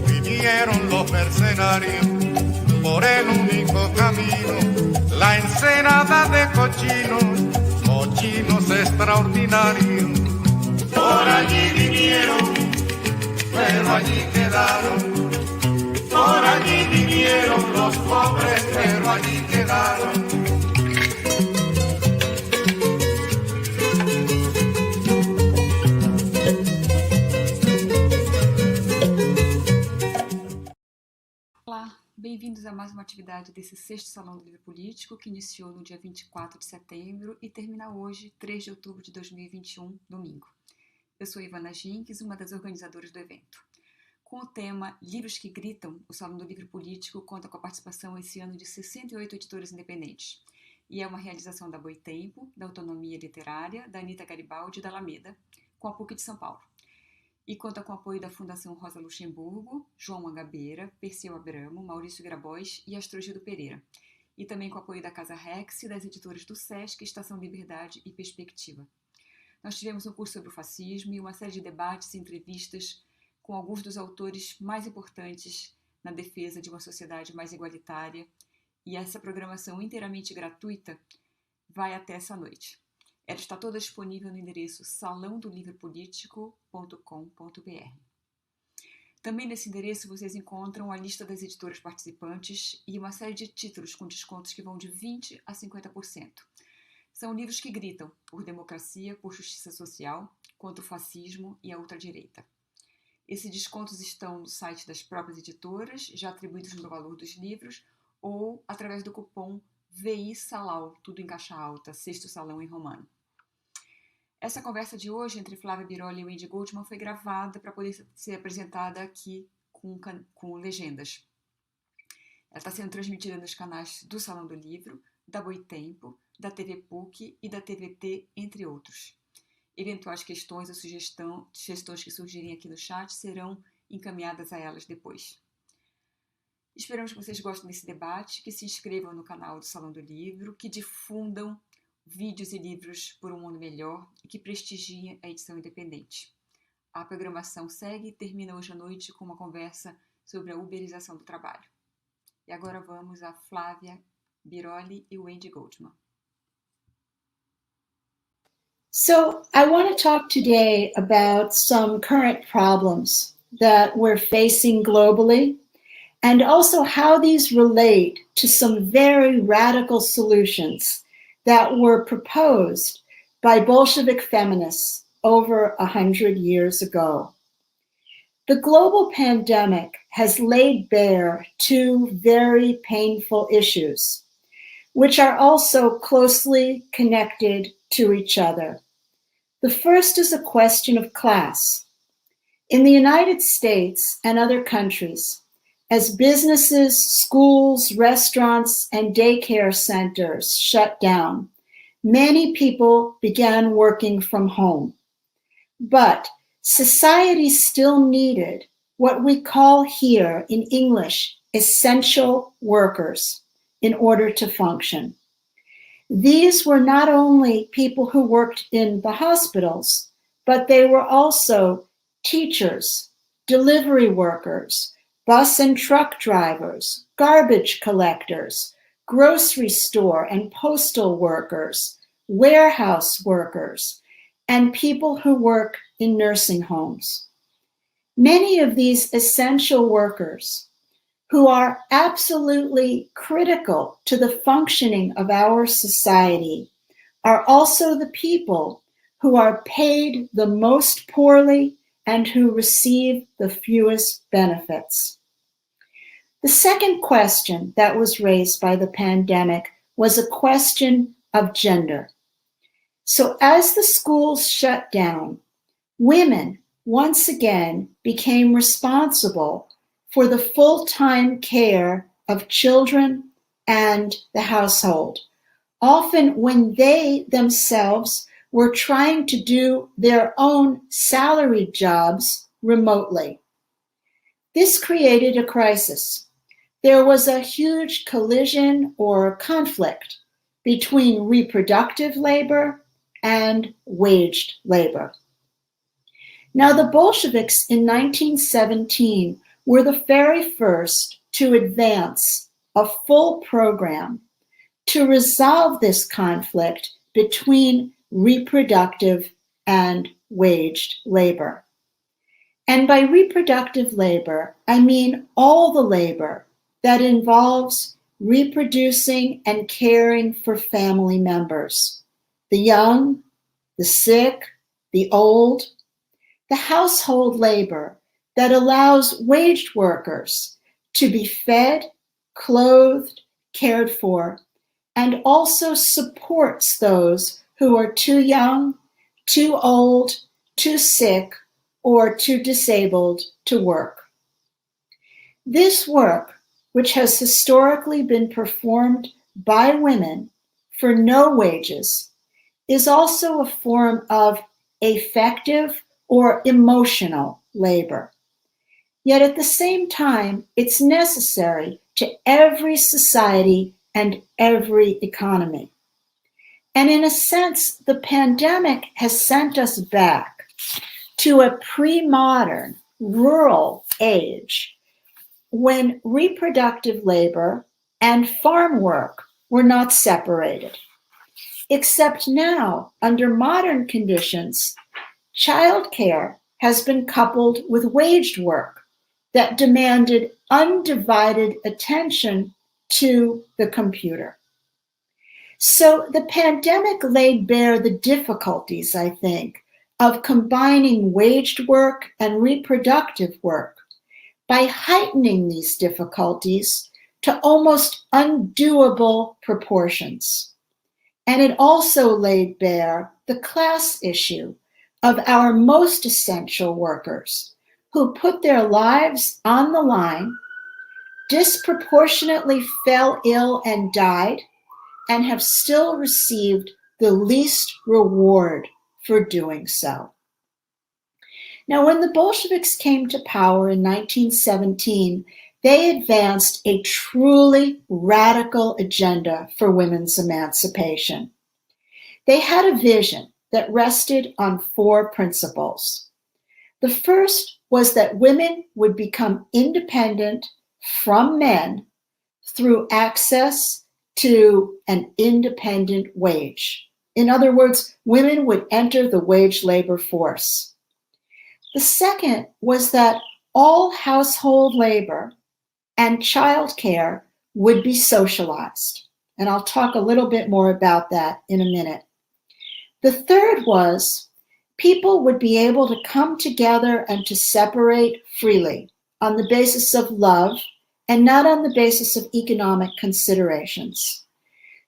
Vinieron los mercenarios por el único camino, la ensenada de cochinos, cochinos extraordinarios. Por allí vinieron, pero allí quedaron. Por allí vinieron los pobres, pero allí quedaron. Olá, bem-vindos a mais uma atividade desse sexto Salão do Livro Político, que iniciou no dia 24 de setembro e termina hoje, 3 de outubro de 2021, domingo. Eu sou Ivana Jinques, uma das organizadoras do evento. Com o tema Livros que Gritam, o Salão do Livro Político conta com a participação esse ano de 68 editores independentes. E é uma realização da Boitempo, da Autonomia Literária, da Anita Garibaldi e da Alameda, com a PUC de São Paulo. E conta com o apoio da Fundação Rosa Luxemburgo, João Agabeira, Perseu Abramo, Maurício Grabois e Astrogildo Pereira. E também com o apoio da Casa Rex e das editoras do SESC, Estação Liberdade e Perspectiva. Nós tivemos um curso sobre o fascismo e uma série de debates e entrevistas com alguns dos autores mais importantes na defesa de uma sociedade mais igualitária. E essa programação inteiramente gratuita vai até essa noite. Ela está toda disponível no endereço salãodolivropolitico.com.br. Também nesse endereço vocês encontram a lista das editoras participantes e uma série de títulos com descontos que vão de 20% a 50%. São livros que gritam por democracia, por justiça social, contra o fascismo e a ultradireita. Esses descontos estão no site das próprias editoras, já atribuídos no valor dos livros, ou através do cupom VI Salau, tudo em caixa alta, sexto salão em romano. Essa conversa de hoje entre Flávia, Biroli e Wendy Goldman foi gravada para poder ser apresentada aqui com legendas. Ela está sendo transmitida nos canais do Salão do Livro, da Boitempo, da TV PUC e da TVT, entre outros. Eventuais questões ou sugestões que surgirem aqui no chat serão encaminhadas a elas depois. Esperamos que vocês gostem desse debate, que se inscrevam no canal do Salão do Livro, que difundam vídeos e livros por um mundo melhor e que prestigiem a edição independente. A programação segue e termina hoje à noite com uma conversa sobre a uberização do trabalho. E agora vamos a Flávia, Biroli e Wendy Goldman. So I want to talk today about some current problems that we're facing globally, and also how these relate to some very radical solutions that were proposed by Bolshevik feminists over 100 years ago. The global pandemic has laid bare two very painful issues, which are also closely connected to each other. The first is a question of class. In the United States and other countries, as businesses, schools, restaurants, and daycare centers shut down, many people began working from home. But society still needed what we call here in English essential workers in order to function. These were not only people who worked in the hospitals, but they were also teachers, delivery workers, bus and truck drivers, garbage collectors, grocery store and postal workers, warehouse workers, and people who work in nursing homes. Many of these essential workers, who are absolutely critical to the functioning of our society, are also the people who are paid the most poorly and who receive the fewest benefits. The second question that was raised by the pandemic was a question of gender. So as the schools shut down, women once again became responsible for the full-time care of children and the household, often when they themselves were trying to do their own salaried jobs remotely. This created a crisis there was a huge collision or conflict between reproductive labor and waged labor. Now, the Bolsheviks in 1917 were the very first to advance a full program to resolve this conflict between reproductive and waged labor. And by reproductive labor, I mean all the labor that involves reproducing and caring for family members, the young, the sick, the old, the household labor that allows waged workers to be fed, clothed, cared for, and also supports those who are too young, too old, too sick, or too disabled to work. This work, which has historically been performed by women for no wages, is also a form of affective or emotional labor. Yet at the same time, it's necessary to every society and every economy. And in a sense, the pandemic has sent us back to a pre-modern rural age when reproductive labor and farm work were not separated. Except now, under modern conditions, childcare has been coupled with waged work that demanded undivided attention to the computer. So the pandemic laid bare the difficulties, I think, of combining waged work and reproductive work by heightening these difficulties to almost undoable proportions. And it also laid bare the class issue of our most essential workers who put their lives on the line, disproportionately fell ill and died, and have still received the least reward for doing so. Now, when the Bolsheviks came to power in 1917, they advanced a truly radical agenda for women's emancipation. They had a vision that rested on 4 principles. The first was that women would become independent from men through access to an independent wage. In other words, women would enter the wage labor force. The second was that all household labor and childcare would be socialized. And I'll talk a little bit more about that in a minute. The third was people would be able to come together and to separate freely on the basis of love and not on the basis of economic considerations.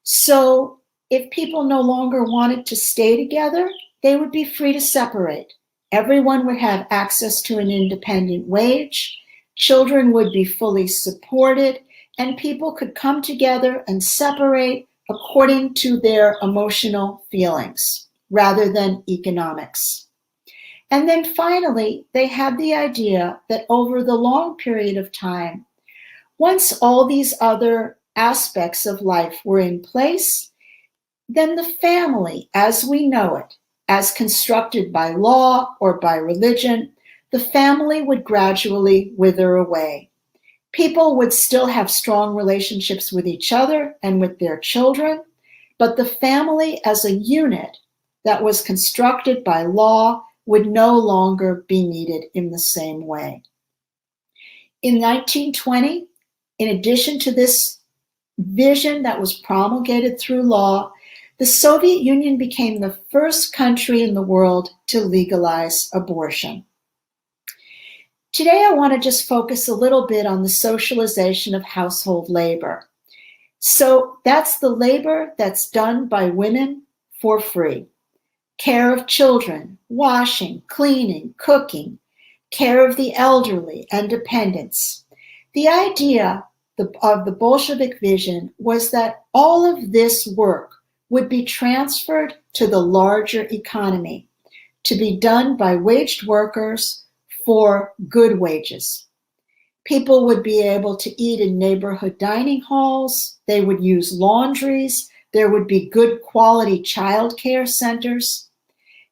So if people no longer wanted to stay together, they would be free to separate. Everyone would have access to an independent wage, children would be fully supported, and people could come together and separate according to their emotional feelings rather than economics. And then finally, they had the idea that over the long period of time, once all these other aspects of life were in place, then the family as we know it, as constructed by law or by religion, the family would gradually wither away. People would still have strong relationships with each other and with their children, but the family as a unit that was constructed by law would no longer be needed in the same way. In 1920, in addition to this vision that was promulgated through law, the Soviet Union became the first country in the world to legalize abortion. Today, I want to just focus a little bit on the socialization of household labor. So that's the labor that's done by women for free. Care of children, washing, cleaning, cooking, care of the elderly and dependents. The idea of the Bolshevik vision was that all of this work would be transferred to the larger economy to be done by waged workers for good wages. People would be able to eat in neighborhood dining halls. They would use laundries. There would be good quality childcare centers.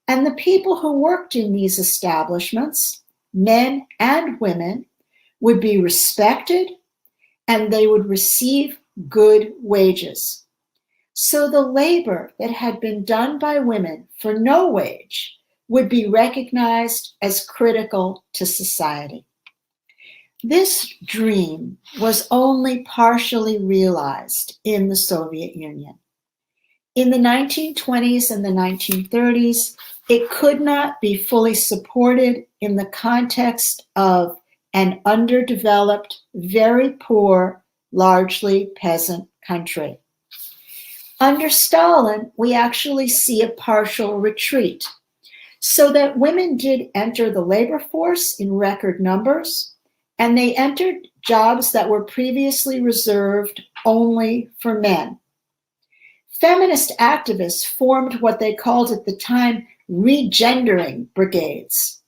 And the people who worked in these establishments, men and women, would be respected and they would receive good wages. So the labor that had been done by women for no wage would be recognized as critical to society. This dream was only partially realized in the Soviet Union. In the 1920s and the 1930s, it could not be fully supported in the context of an underdeveloped, very poor, largely peasant country. Under Stalin, we actually see a partial retreat, so that women did enter the labor force in record numbers, and they entered jobs that were previously reserved only for men. Feminist activists formed what they called at the time regendering brigades.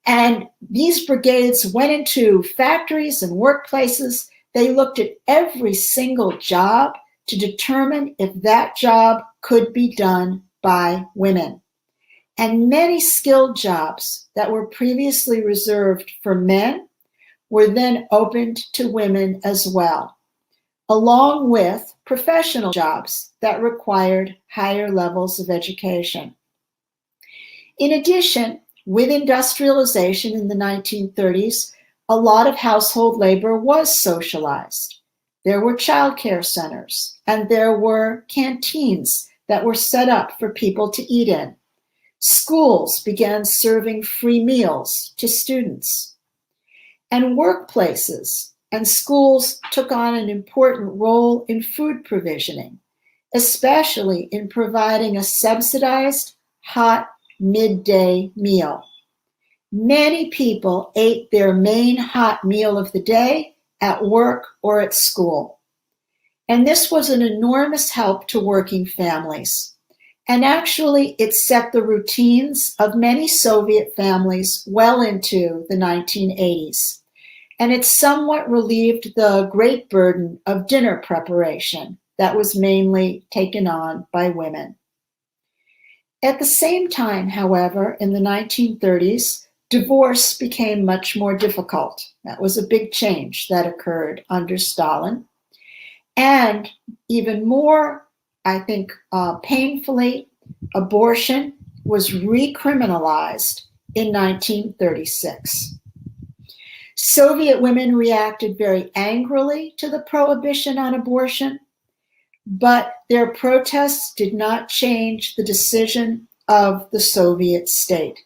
And these brigades went into factories and workplaces. They looked at every single job to determine if that job could be done by women. And many skilled jobs that were previously reserved for men were then opened to women as well, along with professional jobs that required higher levels of education. In addition, with industrialization in the 1930s, a lot of household labor was socialized. There were childcare centers, and there were canteens that were set up for people to eat in. Schools began serving free meals to students. And workplaces and schools took on an important role in food provisioning, especially in providing a subsidized, hot midday meal. Many people ate their main hot meal of the day at work or at school. And this was an enormous help to working families. And actually, it set the routines of many Soviet families well into the 1980s. And it somewhat relieved the great burden of dinner preparation that was mainly taken on by women. At the same time, however, in the 1930s, divorce became much more difficult. That was a big change that occurred under Stalin. And even more, I think, painfully, abortion was recriminalized in 1936. Soviet women reacted very angrily to the prohibition on abortion, but their protests did not change the decision of the Soviet state.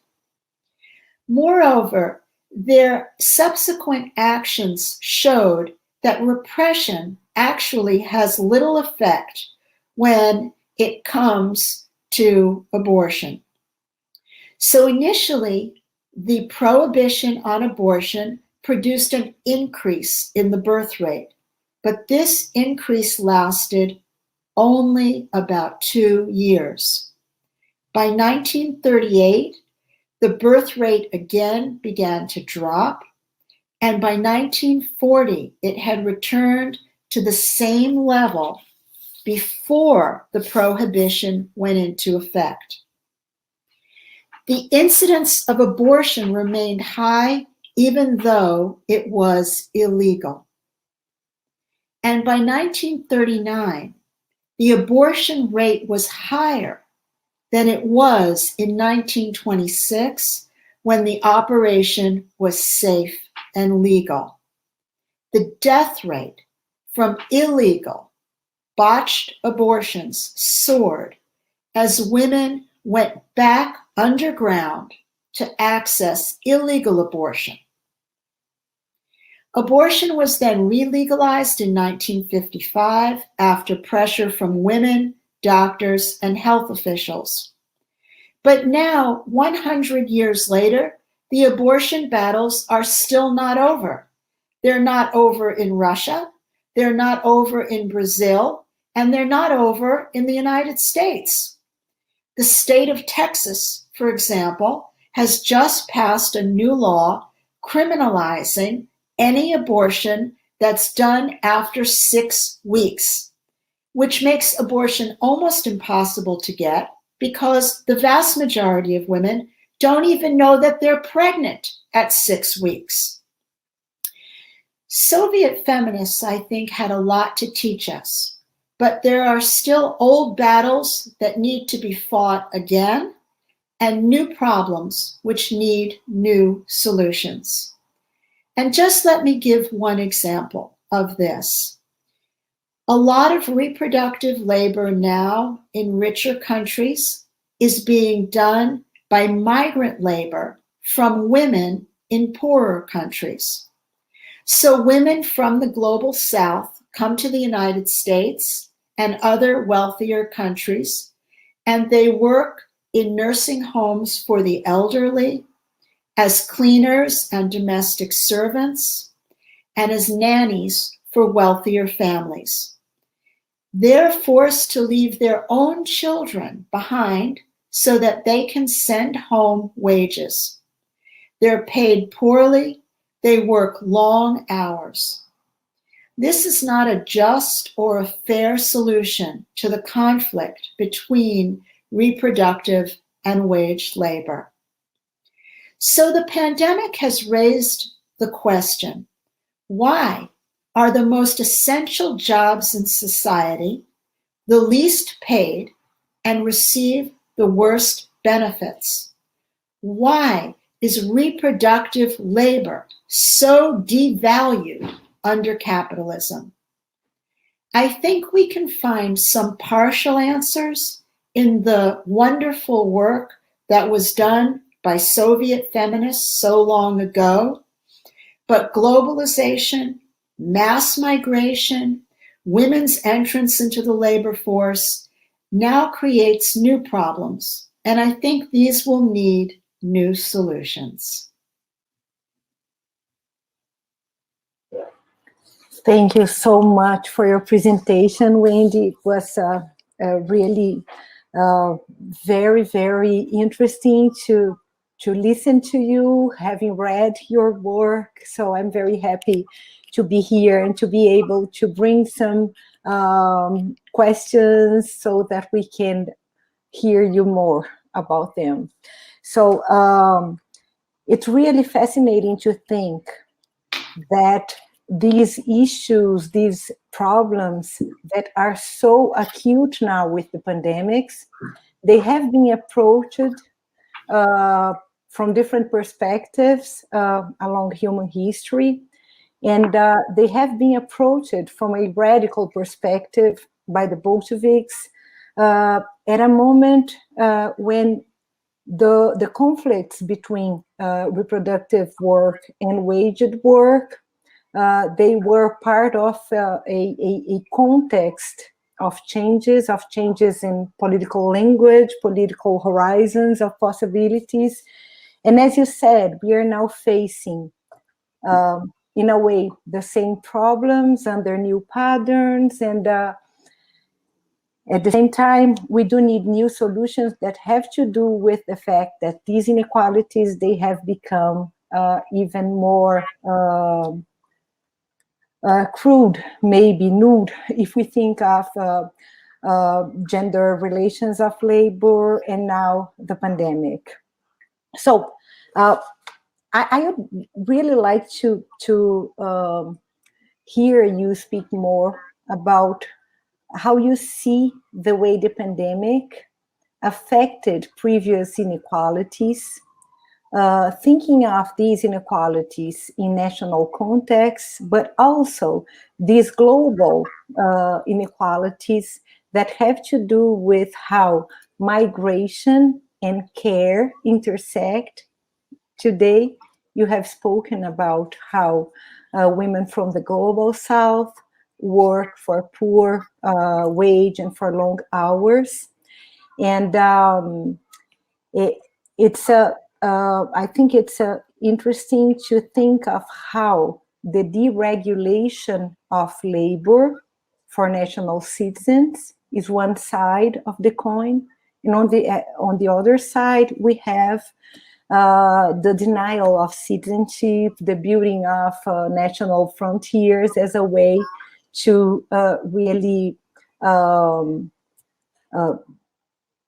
Moreover, their subsequent actions showed that repression actually has little effect when it comes to abortion. So initially, the prohibition on abortion produced an increase in the birth rate, but this increase lasted only about 2 years. By 1938, the birth rate again began to drop, and by 1940, it had returned to the same level before the prohibition went into effect. The incidence of abortion remained high even though it was illegal. And by 1939, the abortion rate was higher than it was in 1926 when the operation was safe and legal. The death rate from illegal, botched abortions soared as women went back underground to access illegal abortion. Abortion was then re-legalized in 1955 after pressure from women, doctors, and health officials. But now, 100 years later, the abortion battles are still not over. They're not over in Russia, they're not over in Brazil, and they're not over in the United States. The state of Texas, for example, has just passed a new law criminalizing any abortion that's done after 6 weeks, which makes abortion almost impossible to get because the vast majority of women don't even know that they're pregnant at 6 weeks. Soviet feminists, I think, had a lot to teach us, but there are still old battles that need to be fought again and new problems which need new solutions. And just let me give one example of this. A lot of reproductive labor now in richer countries is being done by migrant labor from women in poorer countries. So women from the global South come to the United States and other wealthier countries, and they work in nursing homes for the elderly, as cleaners and domestic servants, and as nannies for wealthier families. They're forced to leave their own children behind so that they can send home wages. They're paid poorly. They work long hours. This is not a just or a fair solution to the conflict between reproductive and wage labor. So the pandemic has raised the question, why are the most essential jobs in society the least paid and receive the worst benefits? Why is reproductive labor so devalued under capitalism? I think we can find some partial answers in the wonderful work that was done by Soviet feminists so long ago, but globalization, mass migration, women's entrance into the labor force now creates new problems, and I think these will need new solutions. Thank you so much for your presentation, Wendy. It was really very, very interesting to listen to you, having read your work. So I'm very happy to be here and to be able to bring some questions so that we can hear you more about them. So it's really fascinating to think that these issues, these problems that are so acute now with the pandemics, they have been approached from different perspectives along human history. And they have been approached from a radical perspective by the Bolsheviks at a moment when the conflicts between reproductive work and waged work, they were part of a context of changes in political language, political horizons of possibilities. And as you said, we are now facing, in a way, the same problems under new patterns. And at the same time, we do need new solutions that have to do with the fact that these inequalities, they have become even more crude, maybe nude, if we think of gender relations of labor and now the pandemic. So I would really like to hear you speak more about how you see the way the pandemic affected previous inequalities, thinking of these inequalities in national contexts, but also these global inequalities that have to do with how migration and care intersect. Today, you have spoken about how women from the global South work for poor wage and for long hours. And I think it's interesting to think of how the deregulation of labor for national citizens is one side of the coin, and on the other side we have the denial of citizenship, the building of national frontiers as a way to really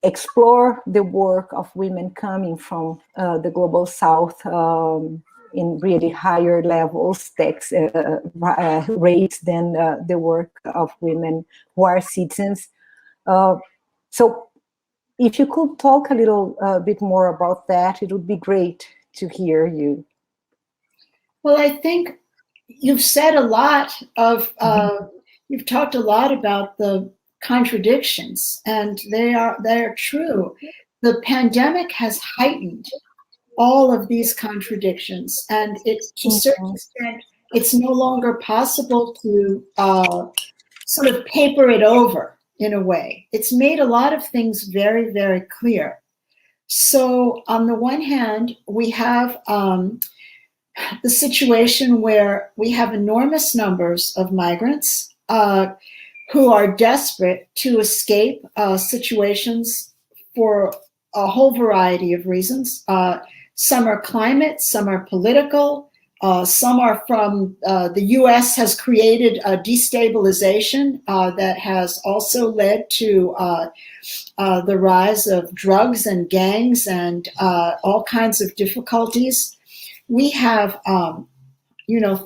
explore the work of women coming from the global south in really higher levels, tax rates than the work of women who are citizens. So if you could talk a little bit more about that, it would be great to hear you. Well, I think you've said a lot of, you've talked a lot about the contradictions, and they are true. The pandemic has heightened all of these contradictions, and it's to a certain extent, it's no longer possible to sort of paper it over in a way. It's made a lot of things very, very clear. So on the one hand, we have the situation where we have enormous numbers of migrants who are desperate to escape situations for a whole variety of reasons. Some are climate, some are political, some are from the US has created a destabilization that has also led to the rise of drugs and gangs and all kinds of difficulties. We have,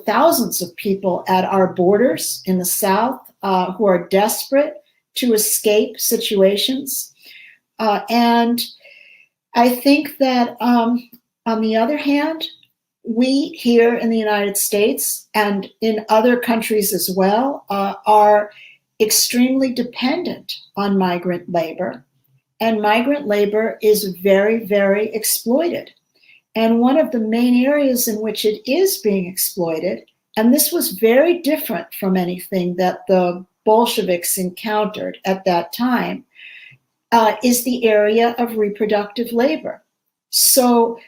thousands of people at our borders in the South who are desperate to escape situations. And I think that on the other hand, we here in the United States and in other countries as well are extremely dependent on migrant labor. And migrant labor is very, very exploited. And one of the main areas in which it is being exploited, and this was very different from anything that the Bolsheviks encountered at that time, is the area of reproductive labor. So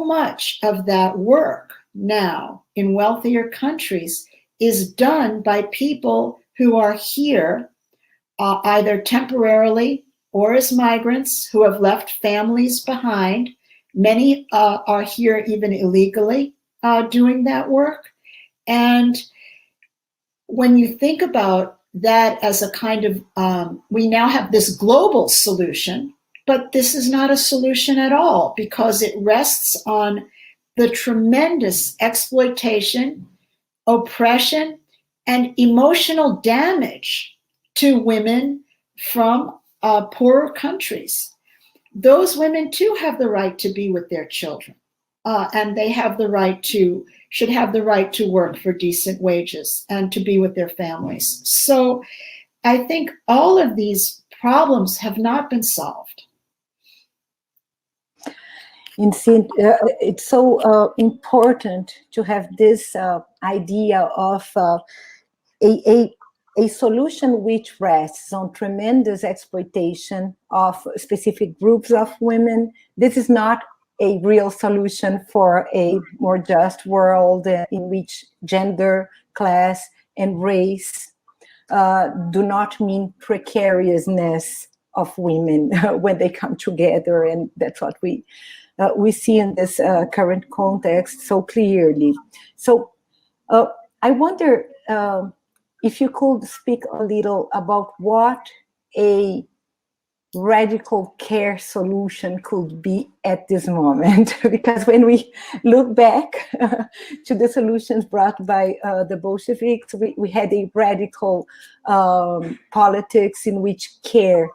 much of that work now in wealthier countries is done by people who are here either temporarily or as migrants who have left families behind. Many are here even illegally doing that work. And when you think about that as a kind of, we now have this global solution, but this is not a solution at all because it rests on the tremendous exploitation, oppression, and emotional damage to women from poorer countries. Those women too have the right to be with their children, and they have the right to, should have the right to work for decent wages and to be with their families. So I think all of these problems have not been solved. It's so important to have this idea of a solution which rests on tremendous exploitation of specific groups of women. This is not a real solution for a more just world in which gender, class, and race do not mean precariousness of women when they come together, and that's what we see in this current context so clearly. So I wonder if you could speak a little about what a radical care solution could be at this moment, because when we look back to the solutions brought by the Bolsheviks, we had a radical politics in which care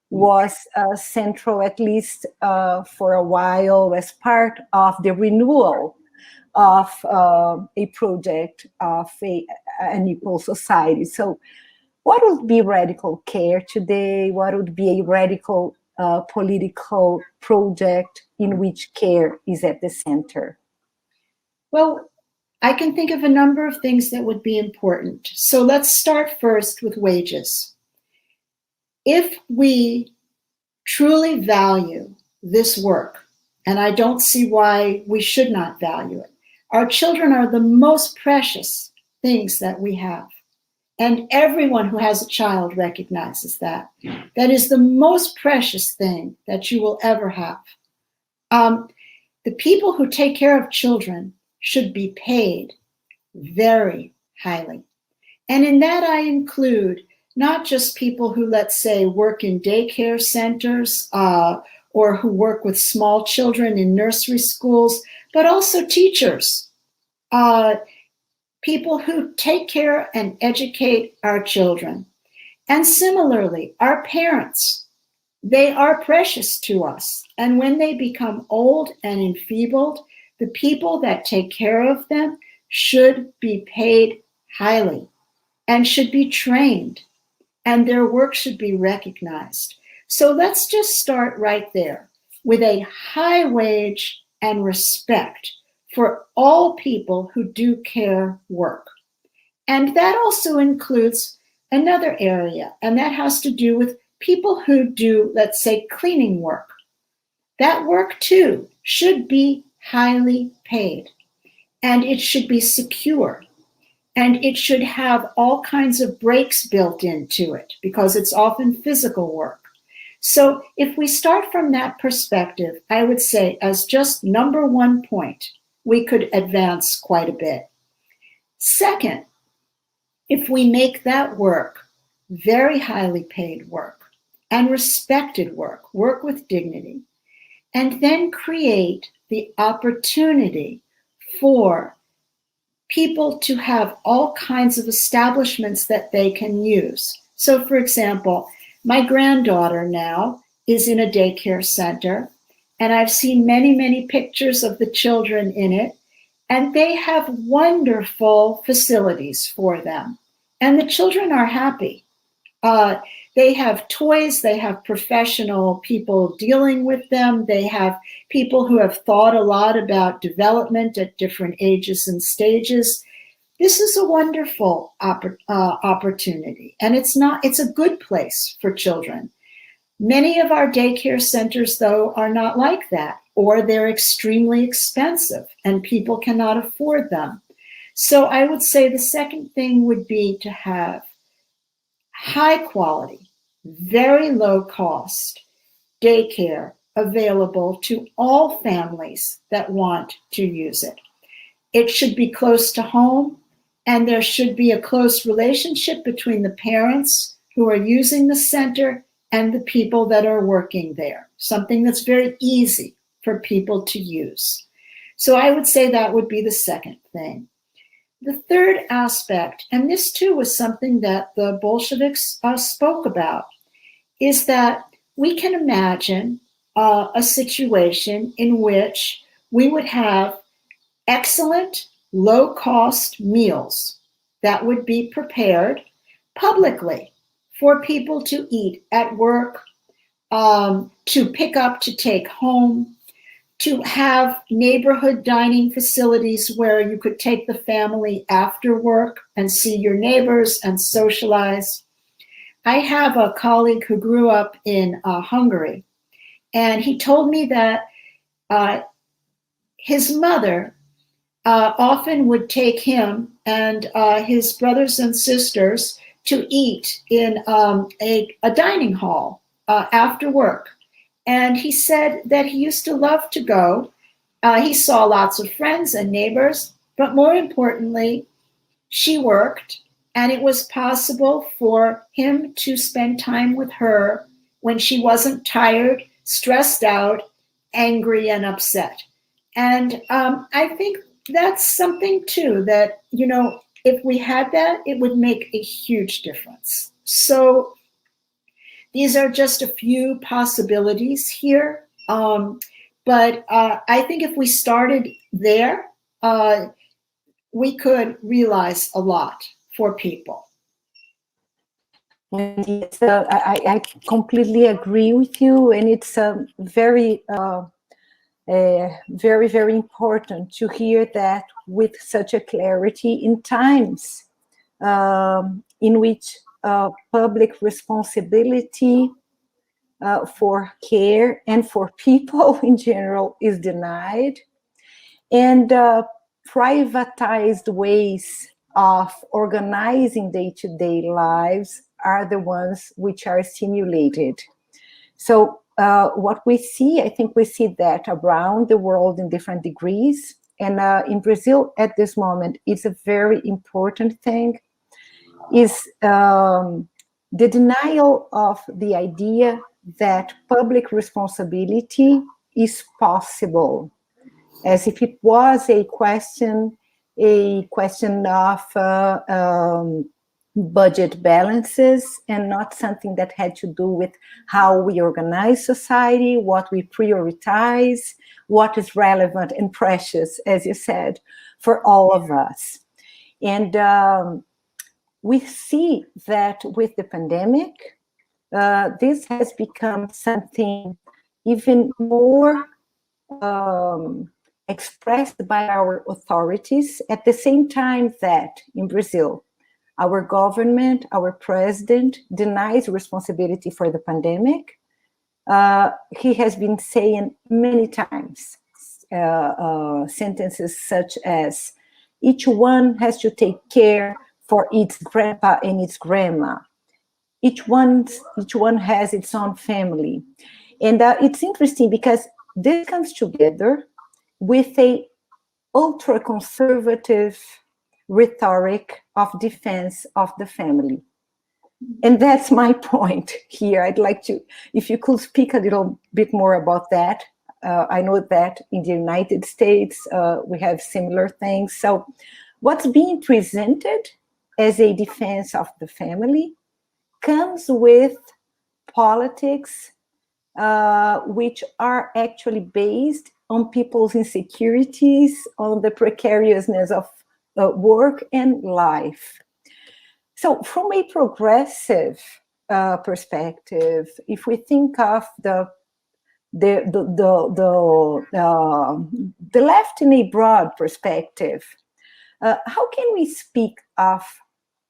was central, at least for a while, as part of the renewal of a project of an equal society. So what would be radical care today? What would be a radical political project in which care is at the center? Well, I can think of a number of things that would be important. So let's start first with wages. If we truly value this work, and I don't see why we should not value it, our children are the most precious things that we have. And everyone who has a child recognizes that. That is the most precious thing that you will ever have. the people who take care of children should be paid very highly. And in that I include not just people who, let's say, work in daycare centers or who work with small children in nursery schools, but also teachers, people who take care and educate our children. And similarly, our parents, they are precious to us. And when they become old and enfeebled, the people that take care of them should be paid highly and should be trained, and their work should be recognized. So let's just start right there with a high wage and respect for all people who do care work. And that also includes another area, and that has to do with people who do, let's say, cleaning work. That work too should be highly paid, and it should be secure, and it should have all kinds of breaks built into it because it's often physical work. So if we start from that perspective, I would say as just number one point, we could advance quite a bit. Second, if we make that work very highly paid work and respected work, work with dignity, and then create the opportunity for people to have all kinds of establishments that they can use. So for example, my granddaughter now is in a daycare center, and I've seen many, many pictures of the children in it, and they have wonderful facilities for them. And the children are happy. They have toys, they have professional people dealing with them, they have people who have thought a lot about development at different ages and stages. This is a wonderful opportunity, and it's a good place for children. Many of our daycare centers, though, are not like that, or they're extremely expensive and people cannot afford them. So I would say the second thing would be to have high quality, very low cost daycare available to all families that want to use it. It should be close to home, and there should be a close relationship between the parents who are using the center and the people that are working there, something that's very easy for people to use. So I would say that would be the second thing. The third aspect, and this too was something that the Bolsheviks spoke about, is that we can imagine a situation in which we would have excellent, low-cost meals that would be prepared publicly for people to eat at work, to pick up, to take home, to have neighborhood dining facilities where you could take the family after work and see your neighbors and socialize. I have a colleague who grew up in Hungary, and he told me that his mother often would take him and his brothers and sisters to eat in a dining hall after work. And he said that he used to love to go. He saw lots of friends and neighbors, but more importantly, she worked, and it was possible for him to spend time with her when she wasn't tired, stressed out, angry, and upset. And I think that's something too that, if we had that, it would make a huge difference. So these are just a few possibilities here. But I think if we started there, we could realize a lot for people. And yes, I completely agree with you, and it's very, very important to hear that with such a clarity in times in which public responsibility for care and for people in general is denied, and privatized ways of organizing day-to-day lives are the ones which are stimulated. So what we see, I think we see that around the world in different degrees. And in Brazil at this moment, it's a very important thing, is the denial of the idea that public responsibility is possible, as if it was a question of budget balances and not something that had to do with how we organize society, what we prioritize, what is relevant and precious, as you said, for all of us. And we see that with the pandemic, this has become something even more expressed by our authorities, at the same time that in Brazil, our government, our president denies responsibility for the pandemic. He has been saying many times sentences such as, each one has to take care for its grandpa and its grandma. Each one has its own family. And it's interesting because this comes together with a ultra-conservative rhetoric of defense of the family. And that's my point here. I'd like to, if you could speak a little bit more about that. I know that in the United States, we have similar things. So what's being presented as a defense of the family comes with politics which are actually based on people's insecurities, on the precariousness of work and life. So from a progressive perspective, if we think of the left in a broad perspective, how can we speak of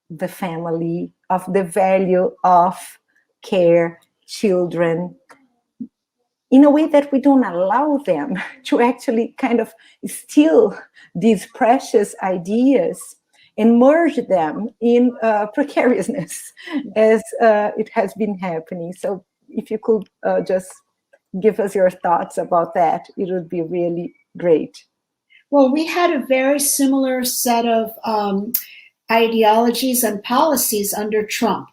the family, of the value of care, children, in a way that we don't allow them to actually kind of steal these precious ideas and merge them in precariousness, as it has been happening? So if you could just give us your thoughts about that, it would be really great. Well, we had a very similar set of ideologies and policies under Trump.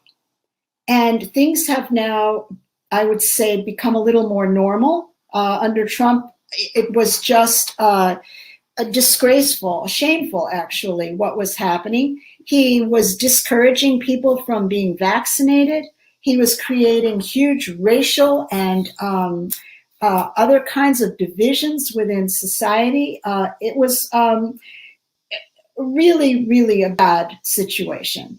And things have now, I would say, become a little more normal. Under Trump, it was just disgraceful, shameful, actually, what was happening. He was discouraging people from being vaccinated. He was creating huge racial and other kinds of divisions within society. It was really, really a bad situation.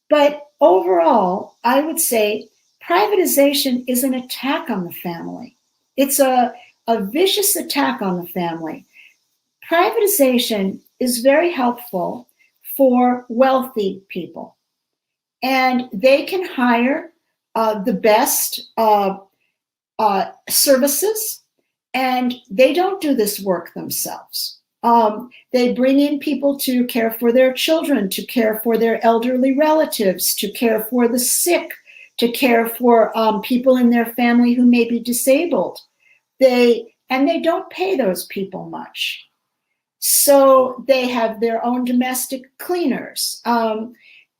But overall, I would say privatization is an attack on the family. It's a vicious attack on the family. Privatization is very helpful for wealthy people, and they can hire the best services, and they don't do this work themselves. They bring in people to care for their children, to care for their elderly relatives, to care for the sick, to care for people in their family who may be disabled. They don't pay those people much. So they have their own domestic cleaners.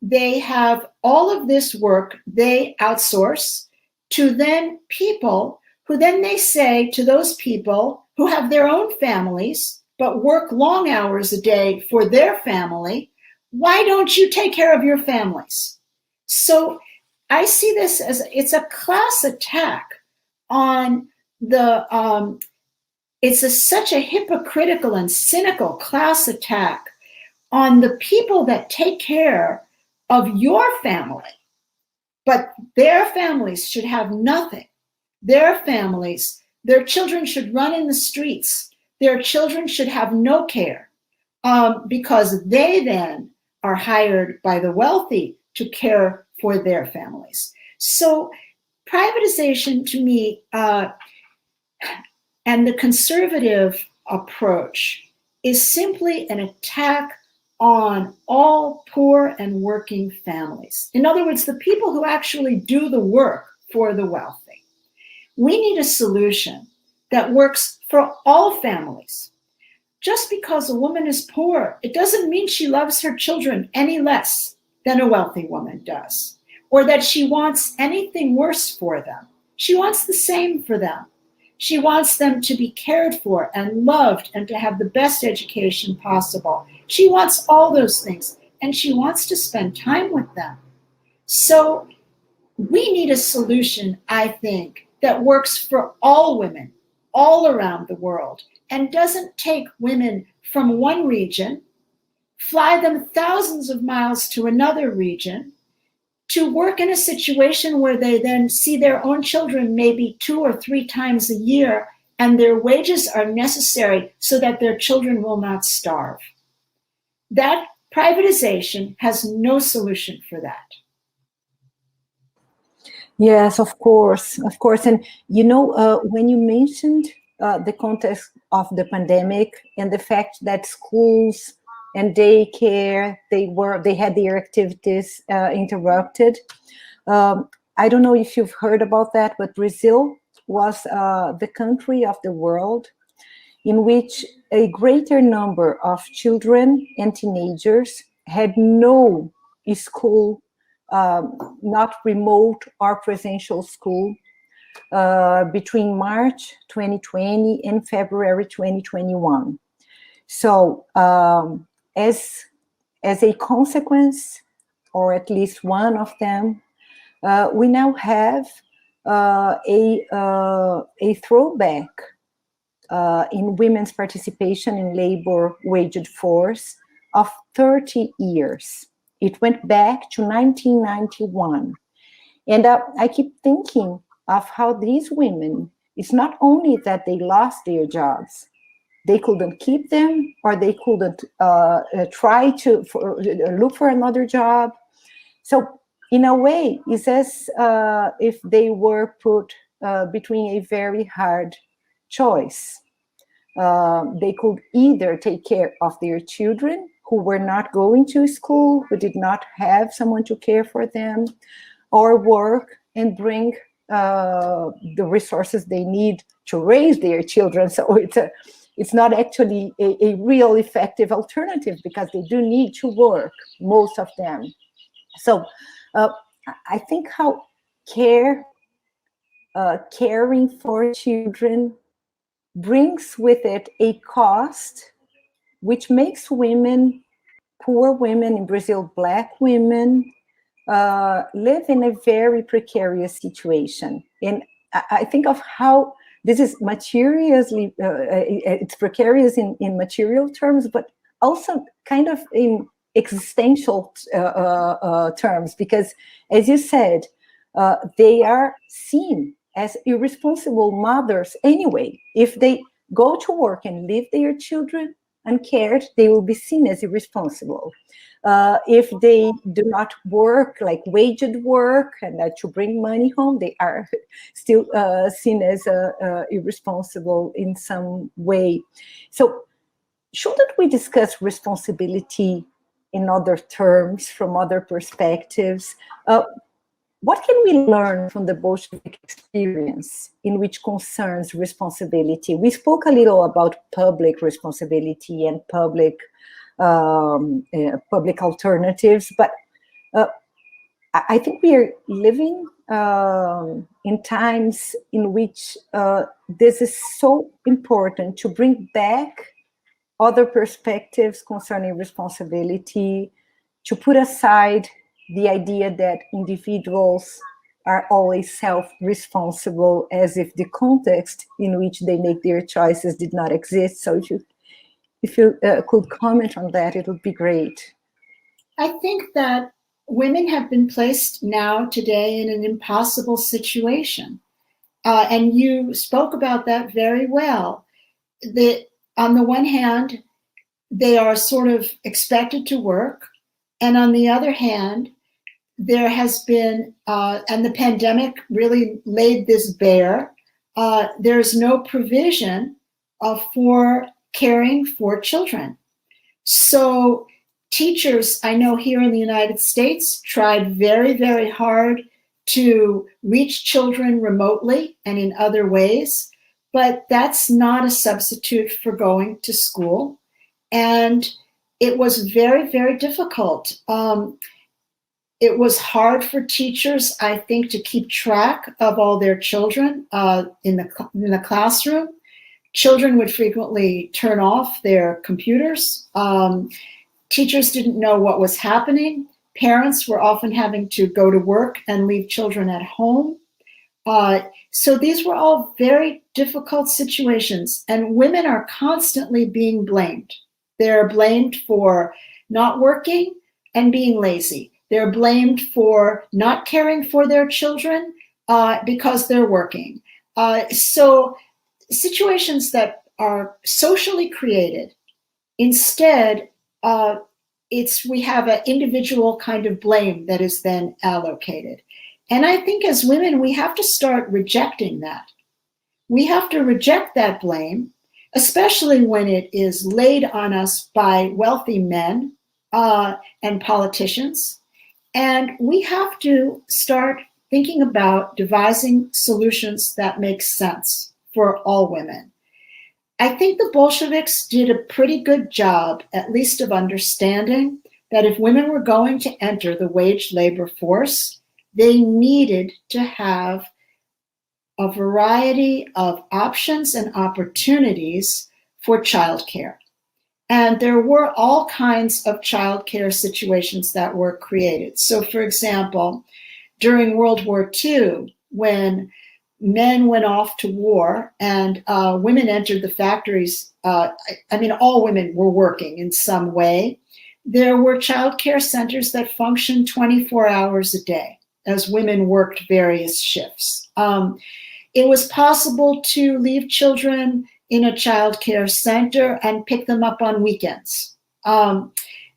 They have all of this work they outsource to then people who then they say to those people who have their own families but work long hours a day for their family, why don't you take care of your families? So I see this as it's a class attack on the, it's such a hypocritical and cynical class attack on the people that take care of your family, but their families should have nothing. Their families, their children should run in the streets. Their children should have no care because they then are hired by the wealthy to care for their families. So privatization to me and the conservative approach is simply an attack on all poor and working families. In other words, the people who actually do the work for the wealthy. we need a solution that works for all families. Just because a woman is poor, it doesn't mean she loves her children any less than a wealthy woman does, or that she wants anything worse for them. She wants the same for them. She wants them to be cared for and loved and to have the best education possible. She wants all those things, and she wants to spend time with them. So we need a solution, I think, that works for all women all around the world and doesn't take women from one region, fly them thousands of miles to another region, to work in a situation where they then see their own children maybe 2 or 3 times a year, and their wages are necessary so that their children will not starve. That privatization has no solution for that. Yes, of course. And when you mentioned the context of the pandemic and the fact that schools and daycare, they had their activities interrupted. I don't know if you've heard about that, but Brazil was the country of the world in which a greater number of children and teenagers had no school, not remote or presential school, between March 2020 and February 2021. So as a consequence, or at least one of them, we now have a throwback in women's participation in labor waged force of 30 years. It went back to 1991. And I keep thinking of how these women, it's not only that they lost their jobs, they couldn't keep them, or they couldn't try to look for another job. So in a way, it's as if they were put between a very hard choice. They could either take care of their children who were not going to school, who did not have someone to care for them, or work and bring the resources they need to raise their children. So it's not actually a real effective alternative, because they do need to work, most of them. So I think how caring for children brings with it a cost, which makes women, poor women in Brazil, Black women, live in a very precarious situation. And I think of how this is materially, it's precarious in material terms, but also kind of in existential terms, because as you said, they are seen as irresponsible mothers anyway. If they go to work and leave their children uncared, they will be seen as irresponsible. If they do not work, like waged work, and to bring money home, they are still seen as irresponsible in some way. So shouldn't we discuss responsibility in other terms, from other perspectives? What can we learn from the Bolshevik experience in which concerns responsibility? We spoke a little about public responsibility and public alternatives, but I think we are living in times in which this is so important to bring back other perspectives concerning responsibility, to put aside the idea that individuals are always self-responsible, as if the context in which they make their choices did not exist. So if you could comment on that, it would be great. I think that women have been placed now today in an impossible situation. And you spoke about that very well. On the one hand, they are sort of expected to work. And on the other hand, there has been, and the pandemic really laid this bare, there's no provision for caring for children. So teachers, I know here in the United States, tried very, very hard to reach children remotely and in other ways, but that's not a substitute for going to school. And it was very, very difficult. It was hard for teachers, I think, to keep track of all their children in the classroom. Children would frequently turn off their computers. Teachers didn't know what was happening. Parents were often having to go to work and leave children at home. So these were all very difficult situations, and women are constantly being blamed. They're blamed for not working and being lazy. They're blamed for not caring for their children because they're working. So situations that are socially created, instead, we have an individual kind of blame that is then allocated. And I think as women, we have to start rejecting that. We have to reject that blame, especially when it is laid on us by wealthy men and politicians. And we have to start thinking about devising solutions that make sense for all women. I think the Bolsheviks did a pretty good job, at least of understanding that if women were going to enter the wage labor force, they needed to have a variety of options and opportunities for childcare. And there were all kinds of childcare situations that were created. So, for example, during World War II, when men went off to war and women entered the factories, all women were working in some way. There were childcare centers that functioned 24 hours a day as women worked various shifts. It was possible to leave children in a childcare center and pick them up on weekends.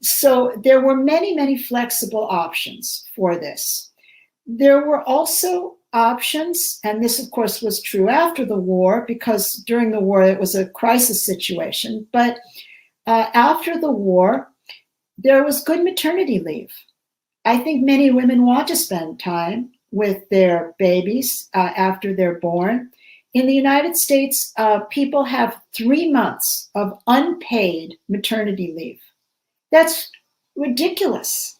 So there were many, many flexible options for this. There were also options, and this of course was true after the war, because during the war it was a crisis situation, but after the war there was good maternity leave. I think many women want to spend time with their babies after they're born. In the United States, people have 3 months of unpaid maternity leave. That's ridiculous.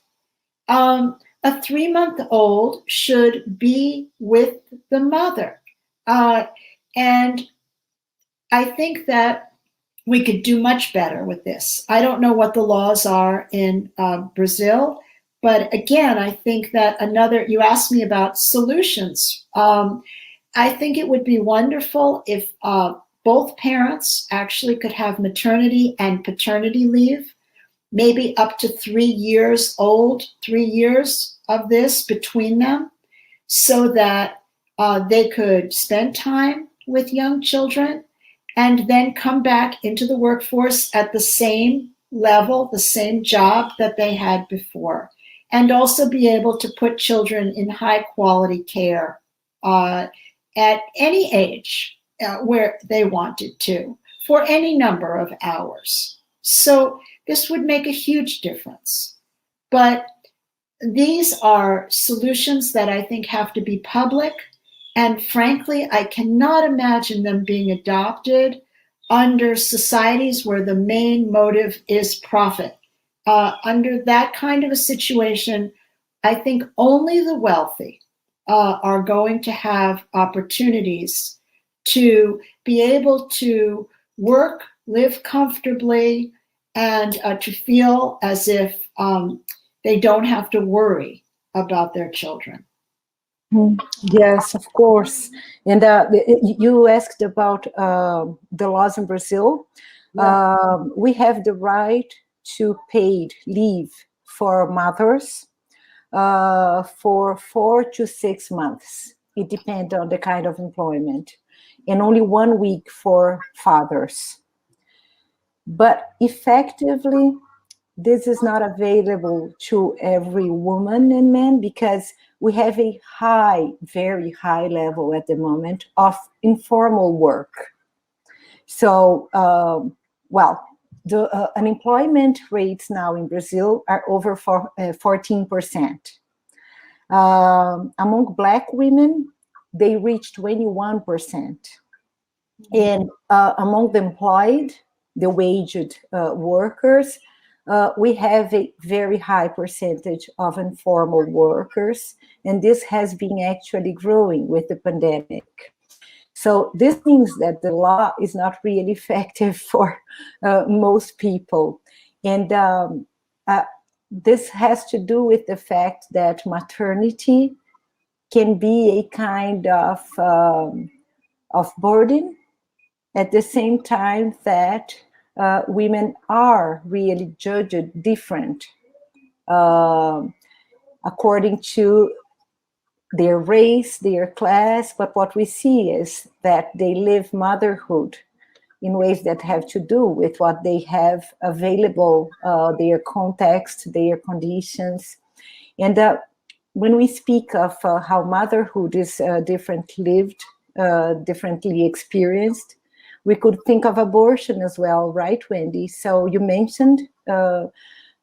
A 3-month-old should be with the mother. And I think that we could do much better with this. I don't know what the laws are in Brazil, but again, I think that you asked me about solutions. I think it would be wonderful if both parents actually could have maternity and paternity leave, maybe up to 3 years old, 3 years of this between them, so that they could spend time with young children and then come back into the workforce at the same level, the same job that they had before, and also be able to put children in high quality care at any age where they wanted to, for any number of hours. So this would make a huge difference. But these are solutions that I think have to be public. And frankly, I cannot imagine them being adopted under societies where the main motive is profit. Under that kind of a situation, I think only the wealthy are going to have opportunities to be able to work, live comfortably, and to feel as if they don't have to worry about their children. Yes, of course. And you asked about the laws in Brazil. Yeah. We have the right to paid leave for mothers for 4 to 6 months. It depends on the kind of employment, and only 1 week for fathers. But effectively, this is not available to every woman and man, because we have a very high level at the moment of informal work. So, the unemployment rates now in Brazil are over 14%. Among Black women, they reach 21%. And among the employed, the waged workers, we have a very high percentage of informal workers, and this has been actually growing with the pandemic. So this means that the law is not really effective for most people. And this has to do with the fact that maternity can be a kind of burden, at the same time that women are really judged different according to their race, their class, but what we see is that they live motherhood in ways that have to do with what they have available, their context, their conditions. And when we speak of how motherhood is differently lived, differently experienced, we could think of abortion as well, right, Wendy? So you mentioned the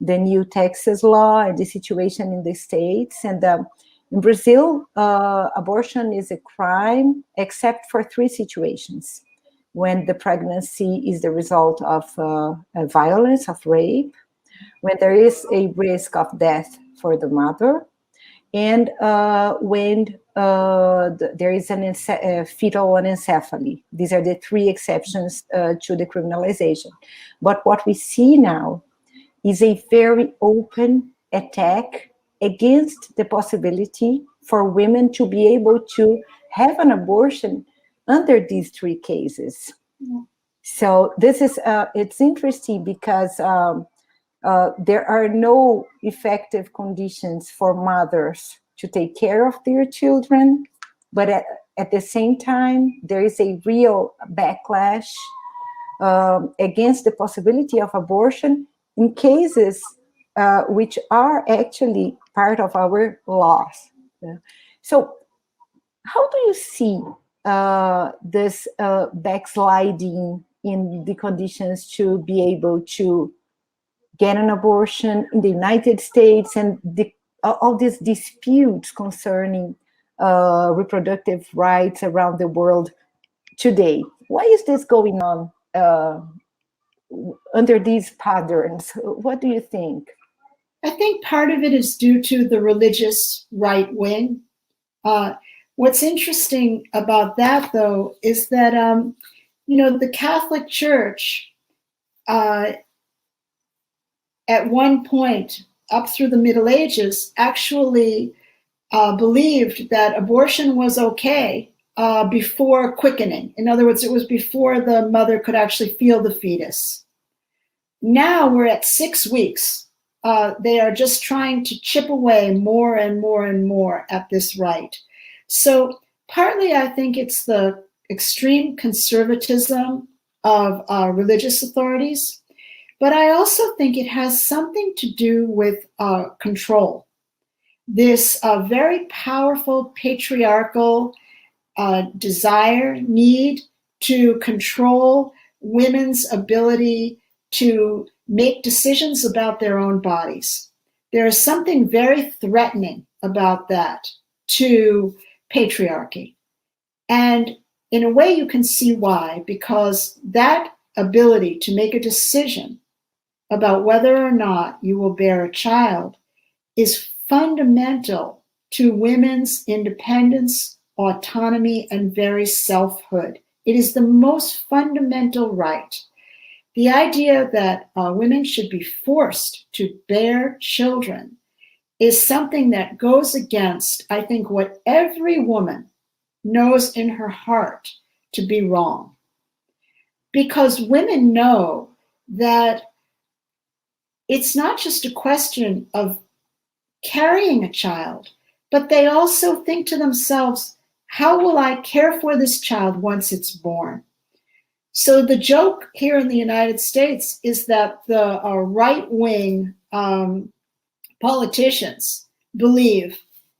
new Texas law and the situation in the States. And in Brazil, abortion is a crime except for 3 situations: when the pregnancy is the result of violence, of rape, when there is a risk of death for the mother, and when there is a fetal anencephaly. These are the 3 exceptions to the criminalization. But what we see now is a very open attack against the possibility for women to be able to have an abortion under these 3 cases. Yeah. So this is, it's interesting because there are no effective conditions for mothers to take care of their children, but at the same time, there is a real backlash against the possibility of abortion in cases which are actually part of our laws. So how do you see this backsliding in the conditions to be able to get an abortion in the United States, and all these disputes concerning reproductive rights around the world today? Why is this going on under these patterns? What do you think? I think part of it is due to the religious right wing. What's interesting about that, though, is that, the Catholic Church, at one point, up through the Middle Ages, actually believed that abortion was okay before quickening. In other words, it was before the mother could actually feel the fetus. Now we're at 6 weeks. They are just trying to chip away more and more and more at this right. So partly I think it's the extreme conservatism of religious authorities, but I also think it has something to do with control. This very powerful patriarchal desire, need to control women's ability to make decisions about their own bodies. There is something very threatening about that to patriarchy. And in a way you can see why, because that ability to make a decision about whether or not you will bear a child is fundamental to women's independence, autonomy, and very selfhood. It is the most fundamental right. The idea that women should be forced to bear children is something that goes against, I think, what every woman knows in her heart to be wrong. Because women know that it's not just a question of carrying a child, but they also think to themselves, how will I care for this child once it's born? So the joke here in the United States is that the right-wing politicians believe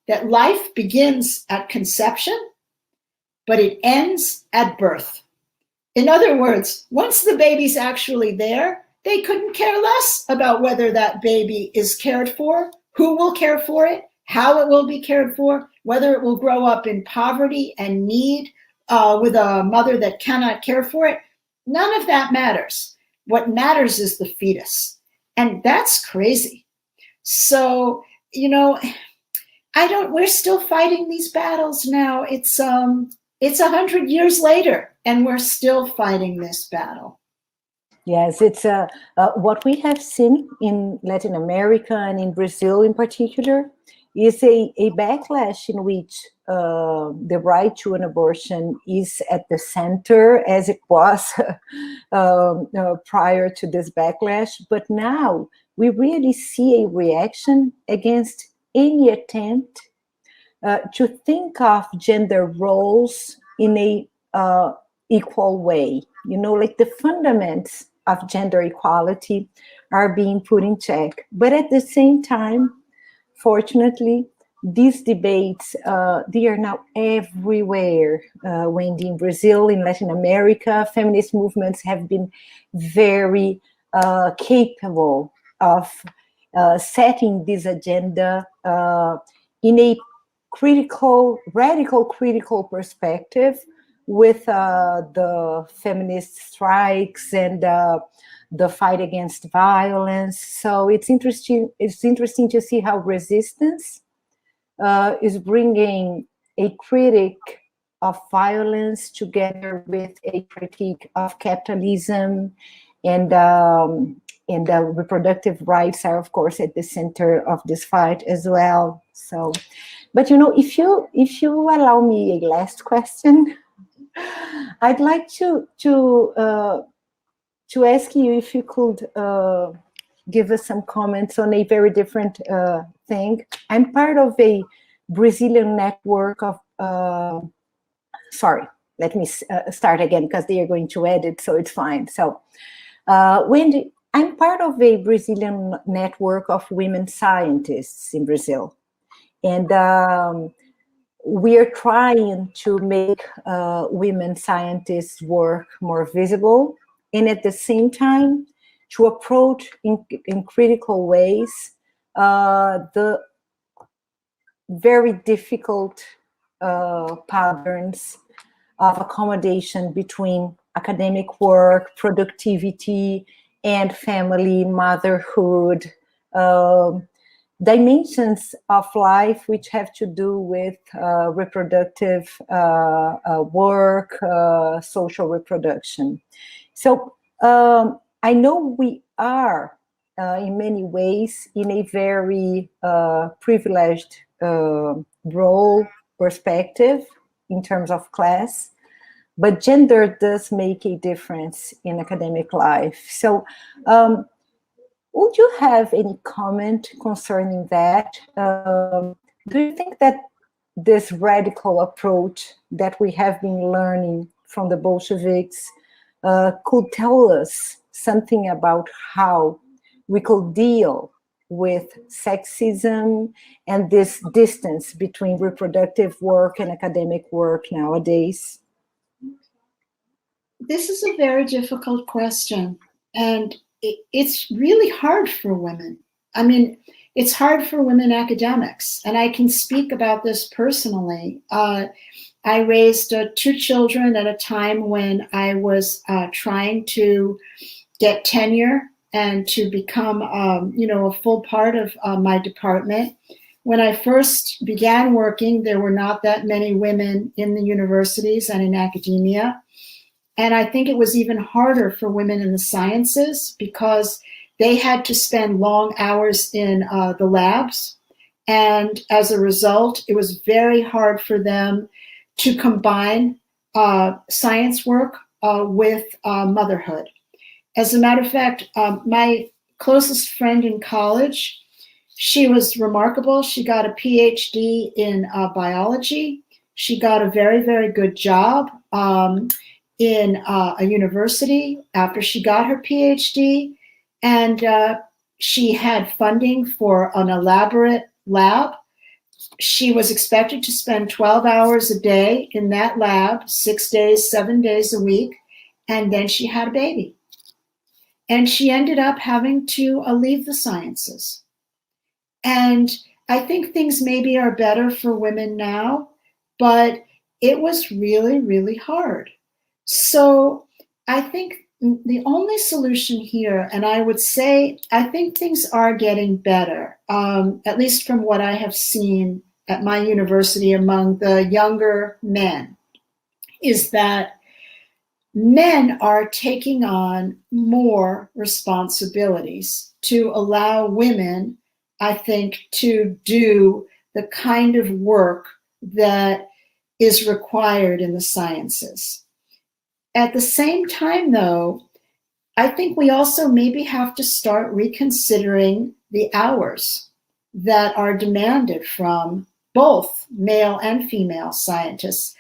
that life begins at conception, but it ends at birth. In other words, once the baby's actually there, they couldn't care less about whether that baby is cared for, who will care for it, how it will be cared for, whether it will grow up in poverty and need with a mother that cannot care for it, none of that matters. What matters is the fetus. And that's crazy. So, we're still fighting these battles now. It's 100 years later, and we're still fighting this battle. Yes, it's what we have seen in Latin America and in Brazil in particular is a backlash in which the right to an abortion is at the center, as it was prior to this backlash. But now we really see a reaction against any attempt to think of gender roles in a equal way. Like the fundamentals of gender equality are being put in check. But at the same time, fortunately, these debates, they are now everywhere. Wendy, in Brazil, in Latin America, feminist movements have been very capable of setting this agenda in a radical critical perspective, with the feminist strikes and the fight against violence. So it's interesting to see how resistance is bringing a critic of violence together with a critique of capitalism, and reproductive rights are, of course, at the center of this fight as well. So, but if you allow me a last question, I'd like to ask you if you could give us some comments on a very different thing. I'm part of a Brazilian network of, sorry, let me start again because they are going to edit, so it's fine. So, Wendy, I'm part of a Brazilian network of women scientists in Brazil. And we are trying to make women scientists' work more visible, and at the same time to approach in critical ways the very difficult patterns of accommodation between academic work, productivity, and family, motherhood, dimensions of life which have to do with reproductive work, social reproduction. So I know we are in many ways in a very privileged role perspective in terms of class, but gender does make a difference in academic life. So would you have any comment concerning that? Do you think that this radical approach that we have been learning from the Bolsheviks could tell us something about how we could deal with sexism and this distance between reproductive work and academic work nowadays? This is a very difficult question, and it's really hard for women. I mean, it's hard for women academics, and I can speak about this personally. I raised 2 children at a time when I was trying to get tenure and to become, a full part of my department. When I first began working, there were not that many women in the universities and in academia. And I think it was even harder for women in the sciences because they had to spend long hours in the labs. And as a result, it was very hard for them to combine science work with motherhood. As a matter of fact, my closest friend in college, she was remarkable. She got a PhD in biology. She got a very, very good job in a university after she got her PhD, and she had funding for an elaborate lab. She was expected to spend 12 hours a day in that lab, 6 days, 7 days a week, and then she had a baby. And she ended up having to leave the sciences. And I think things maybe are better for women now, but it was really, really hard. So I think the only solution here, and I would say, I think things are getting better, at least from what I have seen at my university among the younger men, is that men are taking on more responsibilities to allow women, I think, to do the kind of work that is required in the sciences. At the same time, though, I think we also maybe have to start reconsidering the hours that are demanded from both male and female scientists.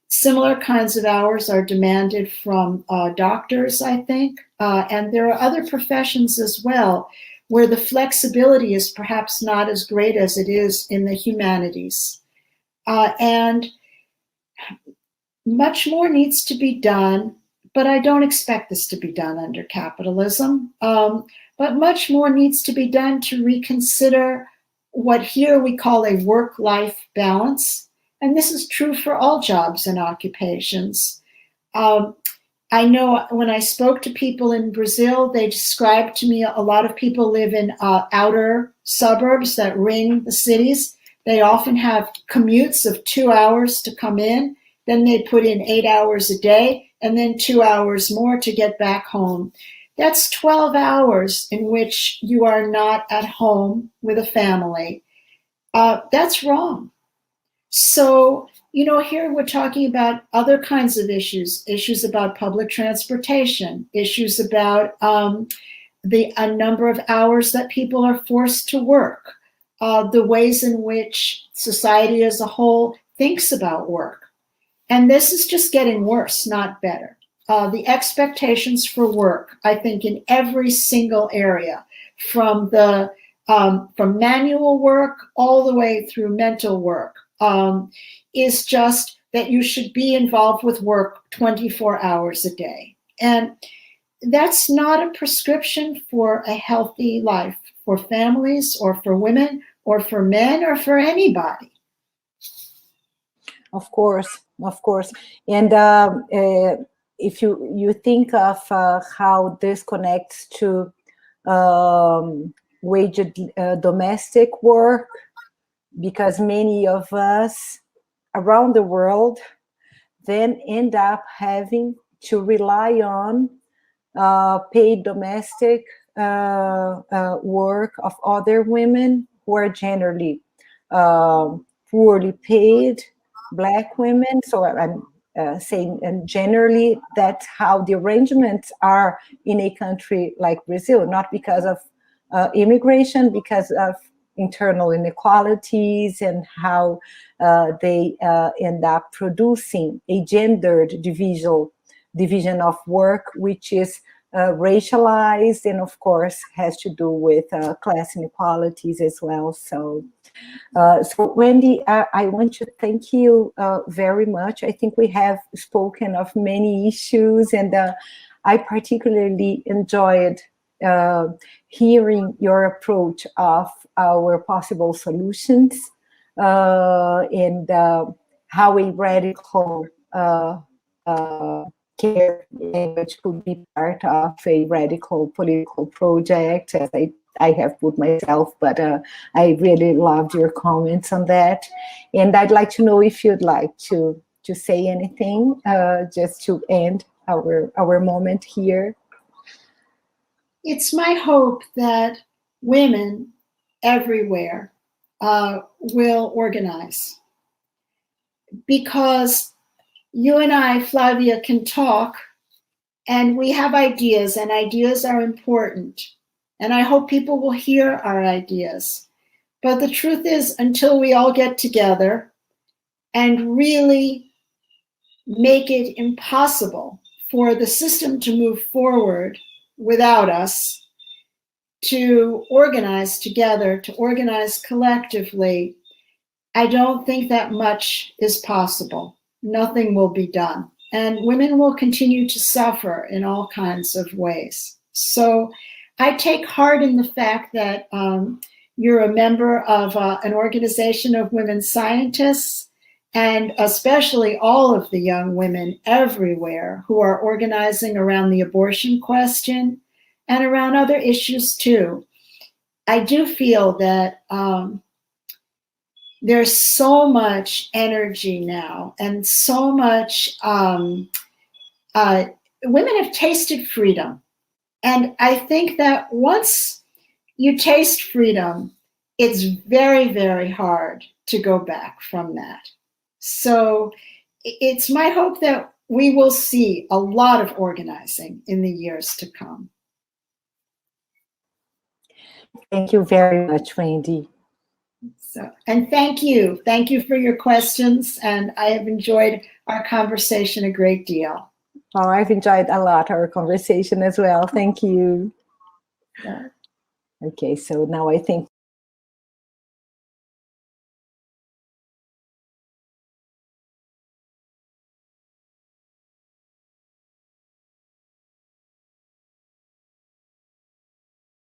Similar kinds of hours are demanded from doctors, I think, and there are other professions as well where the flexibility is perhaps not as great as it is in the humanities. And much more needs to be done, but I don't expect this to be done under capitalism. But much more needs to be done to reconsider what here we call a work-life balance. And this is true for all jobs and occupations. I know when I spoke to people in Brazil, they described to me a lot of people live in outer suburbs that ring the cities. They often have commutes of 2 hours to come in. Then they put in 8 hours a day and then 2 hours more to get back home. That's 12 hours in which you are not at home with a family. That's wrong. So, you know, here we're talking about other kinds of issues about public transportation, issues about a number of hours that people are forced to work, the ways in which society as a whole thinks about work. And this is just getting worse, not better. The expectations for work, I think, in every single area, from manual work all the way through mental work, is just that you should be involved with work 24 hours a day. And that's not a prescription for a healthy life for families or for women or for men or for anybody. Of course. And if you think of how this connects to waged domestic work, because many of us around the world then end up having to rely on paid domestic work of other women who are generally poorly paid, Black women. So I'm saying, and generally that's how the arrangements are in a country like Brazil, not because of immigration, because of internal inequalities and how they end up producing a gendered division of work, which is racialized and of course has to do with class inequalities as well. So Wendy, I want to thank you very much. I think we have spoken of many issues, and I particularly enjoyed hearing your approach of our possible solutions and how a radical care language could be part of a radical political project, as I have put myself, but I really loved your comments on that. And I'd like to know if you'd like to say anything just to end our moment here. It's my hope that women everywhere will organize, because you and I, Flavia, can talk and we have ideas, and ideas are important. And I hope people will hear our ideas. But the truth is, until we all get together and really make it impossible for the system to move forward without us, to organize together, to organize collectively, I don't think that much is possible. Nothing will be done. And women will continue to suffer in all kinds of ways. So I take heart in the fact that You're a member of an organization of women scientists, and especially all of the young women everywhere who are organizing around the abortion question and around other issues too. I do feel that there's so much energy now and so much, women have tasted freedom. And I think that once you taste freedom, it's very, very hard to go back from that. So it's my hope that we will see a lot of organizing in the years to come. Thank you very much, Wendy. So, and thank you. Thank you for your questions. And I have enjoyed our conversation a great deal. Oh, I've enjoyed a lot our conversation as well. Thank you. Yeah. Okay, so now I think